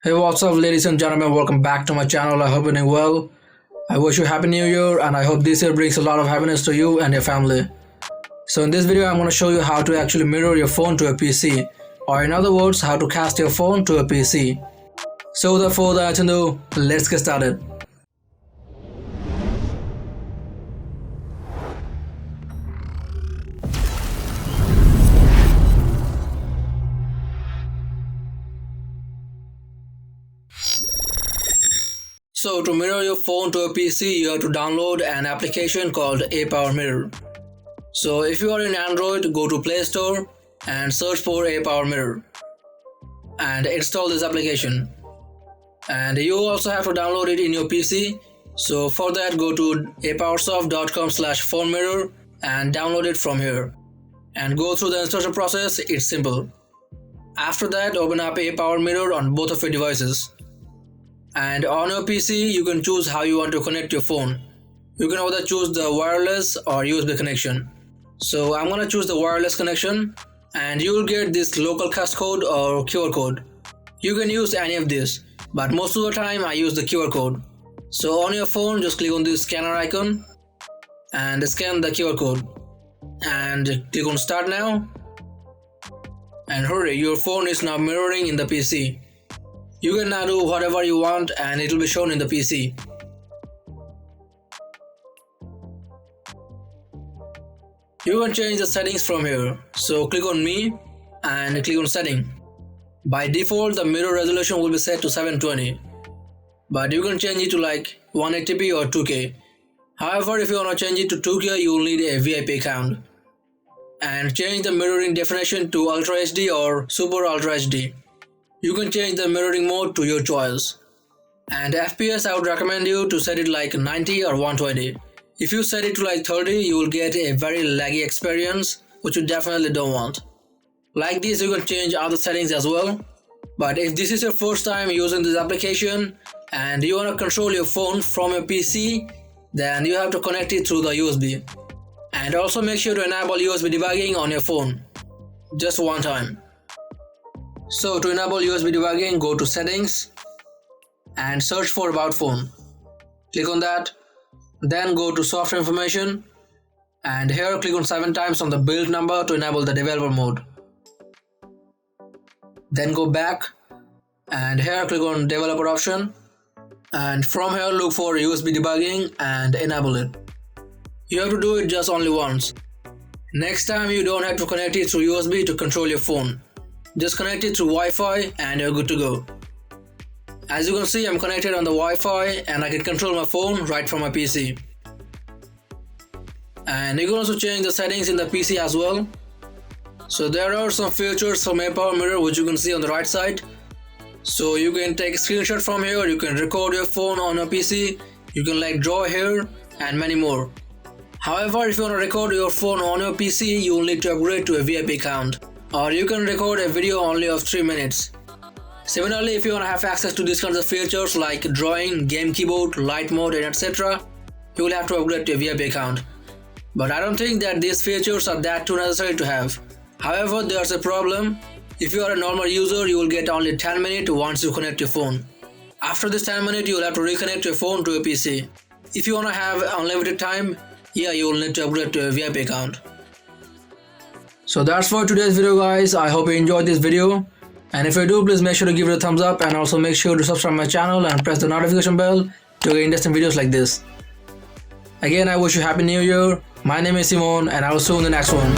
Hey, what's up, ladies and gentlemen? Welcome back to my channel. I hope you're doing well. I wish you happy new year, and I hope this year brings a lot of happiness to you and your family. So in this video, I'm going to show you how to actually mirror your phone to a PC, or in other words, how to cast your phone to a PC. So without further ado, let's get started. So to mirror your phone to a PC, you have to download an application called Apowermirror. So if you are in Android, go to Play Store and search for Apowermirror and install this application. And you also have to download it in your PC. So for that, go to apowersoft.com/phonemirror and download it from here. And go through the installation process. It's simple. After that, open up Apowermirror on both of your devices. And on your PC, you can choose how you want to connect your phone. You can either choose the wireless or USB connection. So I'm gonna choose the wireless connection, and you will get this localcast code or QR code. You can use any of this, but most of the time I use the QR code. So on your phone, just click on this scanner icon and scan the QR code. And click on Start Now. And hurry, your phone is now mirroring in the PC. You can now do whatever you want and it will be shown in the PC. You can change the settings from here. So click on Me and click on Setting. By default, the mirror resolution will be set to 720. But you can change it to like 180p or 2K. However, if you want to change it to 2K, you will need a VIP account. And change the mirroring definition to Ultra HD or Super Ultra HD. You can change the mirroring mode to your choice. And FPS, I would recommend you to set it like 90 or 120. If you set it to like 30, you will get a very laggy experience, which you definitely don't want. Like this, you can change other settings as well. But if this is your first time using this application and you want to control your phone from your PC, then you have to connect it through the USB. And also make sure to enable USB debugging on your phone. Just one time. So to enable USB debugging, go to Settings and search for About Phone. Click on that, then go to Software Information and here click on 7 times on the build number to enable the developer mode. Then go back and here click on Developer option and from here look for USB debugging and enable it. You have to do it just only once. Next time you don't have to connect it through USB to control your phone. Just connect it through Wi-Fi and you're good to go. As you can see, I'm connected on the Wi-Fi and I can control my phone right from my PC. And you can also change the settings in the PC as well. So there are some features from Apowermirror which you can see on the right side. So you can take a screenshot from here, you can record your phone on your PC, you can like draw here and many more. However, if you want to record your phone on your PC, you will need to upgrade to a VIP account. Or you can record a video only of 3 minutes. Similarly, if you want to have access to these kinds of features like drawing, game keyboard, light mode and etc., you will have to upgrade to a VIP account. But I don't think that these features are that too necessary to have. However, there's a problem. If you are a normal user, you will get only 10 minutes once you connect your phone. After this 10 minutes, you will have to reconnect your phone to a PC. If you want to have unlimited time, yeah, you will need to upgrade to a VIP account. So that's for today's video, guys. I hope you enjoyed this video, and if you do, please make sure to give it a thumbs up and also make sure to subscribe my channel and press the notification bell to get interesting videos like this. Again, I wish you happy new year. My name is Simon and I will see you in the next one.